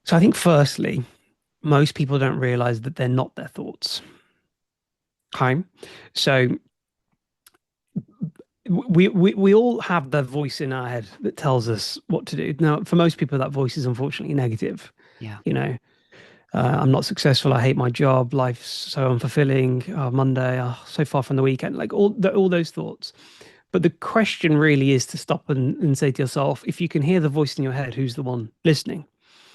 So I think firstly, most people don't realize that they're not their thoughts. Okay. So we all have the voice in our head that tells us what to do. Now, for most people, that voice is unfortunately negative. Yeah. You know, I'm not successful. I hate my job. Life's so unfulfilling. Monday, so far from the weekend. Like all those thoughts. But the question really is to stop and say to yourself, if you can hear the voice in your head, who's the one listening?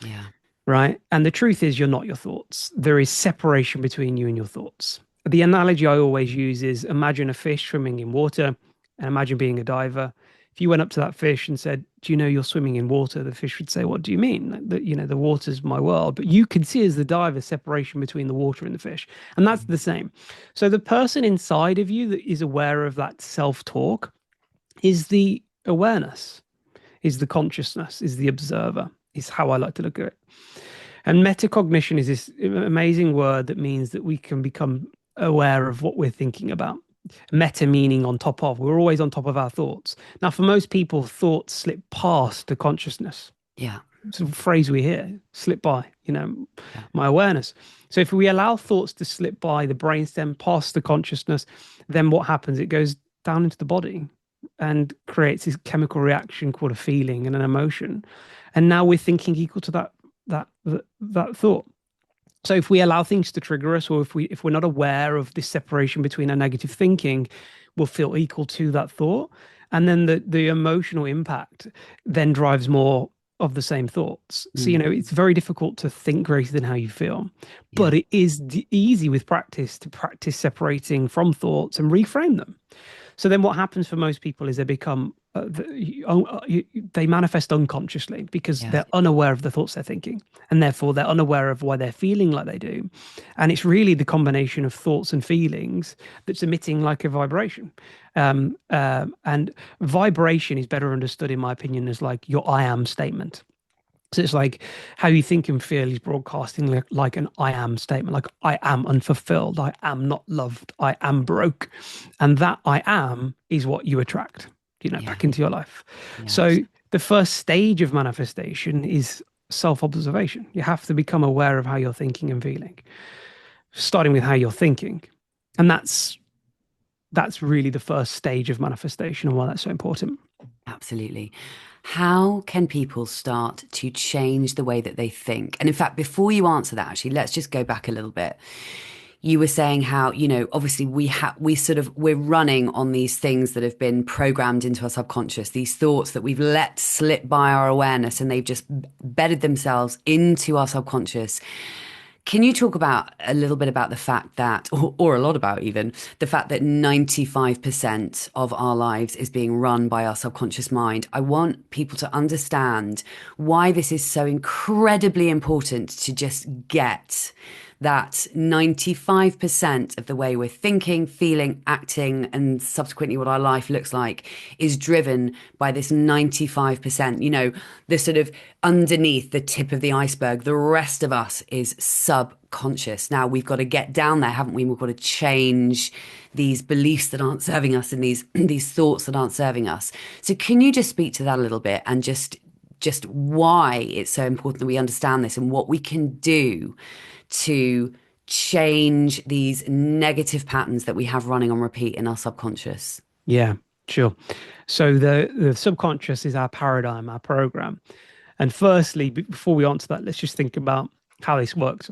Yeah. Right? And the truth is, you're not your thoughts. There is separation between you and your thoughts. The analogy I always use is imagine a fish swimming in water and imagine being a diver. If you went up to that fish and said, "Do you know you're swimming in water?" The fish would say, "What do you mean?" Like, the water's my world. But you can see as the diver separation between the water and the fish. And that's the same. So the person inside of you that is aware of that self-talk is the awareness, is the consciousness, is the observer, is how I like to look at it. And metacognition is this amazing word that means that we can become aware of what we're thinking about. Meta meaning on top of. We're always on top of our thoughts. Now, for most people, thoughts slip past the consciousness. Yeah. It's a phrase we hear, slip by, Yeah. my awareness. So if we allow thoughts to slip by the brainstem past the consciousness, then what happens? It goes down into the body and creates this chemical reaction called a feeling and an emotion. And now we're thinking equal to that thought. So if we allow things to trigger us, or if we're not aware of this separation between our negative thinking, we'll feel equal to that thought. And then the emotional impact then drives more of the same thoughts. So, Mm. it's very difficult to think greater than how you feel, Yeah. but it is easy with practice to practice separating from thoughts and reframe them. So then what happens for most people is they become they manifest unconsciously because Yeah. they're unaware of the thoughts they're thinking, and therefore they're unaware of why they're feeling like they do. And it's really the combination of thoughts and feelings that's emitting like a vibration. And vibration is better understood, in my opinion, as like your I am statement. So it's like how you think and feel is broadcasting like an I am statement, like I am unfulfilled, I am not loved, I am broke. And that I am is what you attract, Yeah. back into your life. Yeah. So the first stage of manifestation is self-observation. You have to become aware of how you're thinking and feeling, starting with how you're thinking. And that's really the first stage of manifestation and why that's so important. Absolutely. How can people start to change the way that they think? And in fact, before you answer that, actually, let's just go back a little bit. You were saying how, obviously we're running on these things that have been programmed into our subconscious, these thoughts that we've let slip by our awareness and they've just bedded themselves into our subconscious. Can you talk about a little bit about the fact that, or a lot about even, the fact that 95% of our lives is being run by our subconscious mind? I want people to understand why this is so incredibly important to just get that 95% of the way we're thinking, feeling, acting, and subsequently what our life looks like is driven by this 95%, the sort of underneath the tip of the iceberg. The rest of us is subconscious. Now we've got to get down there, haven't we? We've got to change these beliefs that aren't serving us and these thoughts that aren't serving us. So can you just speak to that a little bit and just why it's so important that we understand this and what we can do to change these negative patterns that we have running on repeat in our subconscious? Yeah, sure. So the subconscious is our paradigm, our program. And firstly, before we answer that, let's just think about how this works.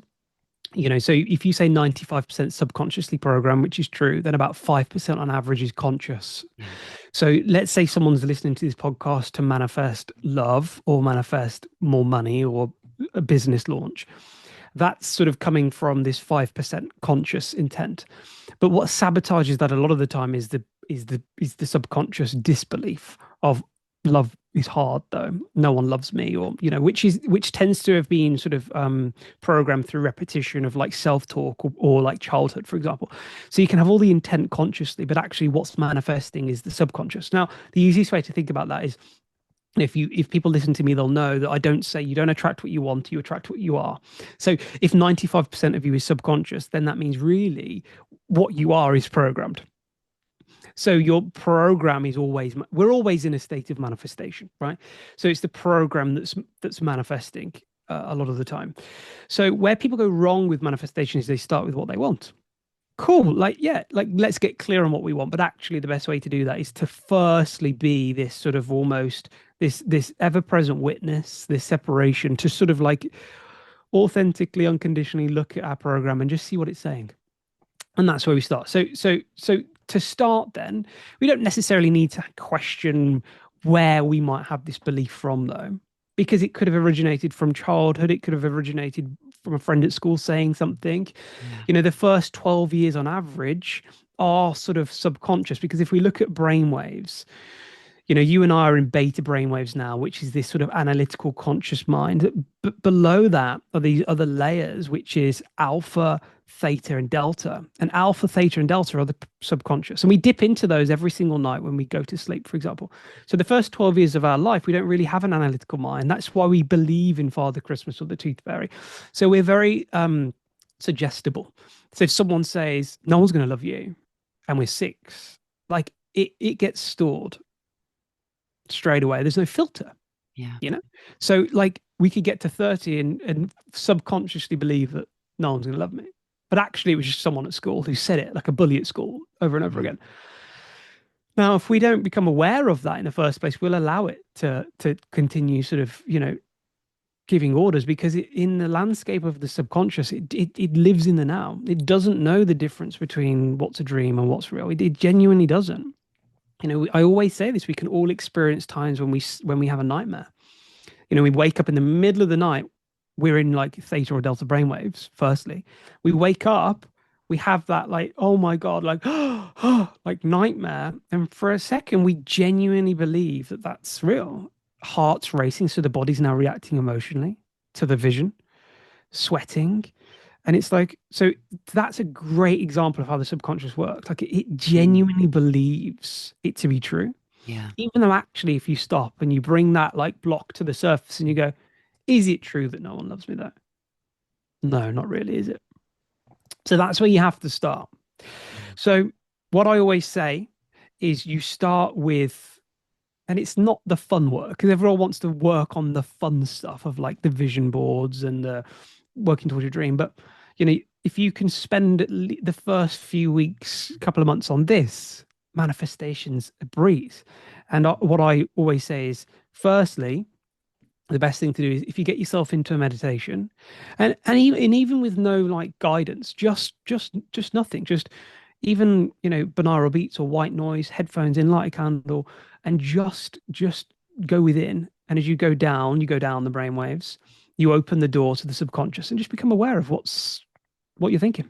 So if you say 95% subconsciously programmed, which is true, then about 5% on average is conscious. Yeah. So let's say someone's listening to this podcast to manifest love or manifest more money or a business launch. That's sort of coming from this 5% conscious intent. But what sabotages that a lot of the time is the subconscious disbelief of love is hard though. No one loves me, or which tends to have been sort of programmed through repetition of like self-talk or like childhood, for example. So you can have all the intent consciously, but actually what's manifesting is the subconscious. Now, the easiest way to think about that is if people listen to me, they'll know that I don't say you don't attract what you want, you attract what you are. So if 95% of you is subconscious, then that means really what you are is programmed. So your program is always, we're always in a state of manifestation, right? So it's the program that's manifesting. a lot of the time. So where people go wrong with manifestation is they start with what they want. Cool. Like, yeah, like let's get clear on what we want. But actually, the best way to do that is to firstly be this sort of almost this ever-present witness, this separation, to sort of like authentically, unconditionally look at our program and just see what it's saying. And that's where we start. So to start, then we don't necessarily need to question where we might have this belief from, though, because it could have originated from childhood. It could have originated from a friend at school saying something. Yeah. You know, the first 12 years on average are sort of subconscious, because if we look at brainwaves, you know, you and I are in beta brainwaves now, which is this sort of analytical conscious mind. But below that are these other layers, which is alpha, theta, and delta. And alpha, theta, and delta are the subconscious. And we dip into those every single night when we go to sleep, for example. So the first 12 years of our life, we don't really have an analytical mind. That's why we believe in Father Christmas or the Tooth Fairy. So we're very suggestible. So if someone says, no one's going to love you, and we're 6, like it gets stored straight away. There's no filter, Yeah. you know? So like we could get to 30 and subconsciously believe that no one's going to love me. But actually it was just someone at school who said it, like a bully at school, over and over again. Now, if we don't become aware of that in the first place, we'll allow it to continue sort of, you know, giving orders, because in the landscape of the subconscious, it lives in the now. It doesn't know the difference between what's a dream and what's real. It genuinely doesn't. You know, I always say this: we can all experience times when we have a nightmare. You know, we wake up in the middle of the night. We're in like theta or delta brainwaves. Firstly, we wake up, we have that like, oh my god, like like nightmare, and for a second we genuinely believe that that's real. Heart's racing, so the body's now reacting emotionally to the vision, sweating. And it's like, so that's a great example of how the subconscious works. Like it genuinely believes it to be true, Yeah. even though actually, if you stop and you bring that like block to the surface and you go, is it true that no one loves me though? No, not really, is it? So that's where you have to start. Yeah. So what I always say is you start with, and it's not the fun work, because everyone wants to work on the fun stuff of like the vision boards and the working towards your dream. But you know, if you can spend the first few weeks, couple of months on this, manifestations a breeze. And what I always say is, firstly, the best thing to do is if you get yourself into a meditation, and even with no like guidance, just nothing, just even, you know, binaural beats or white noise, headphones in, light a candle, and just go within. And as you go down the brain waves, you open the door to the subconscious and just become aware of what you're thinking.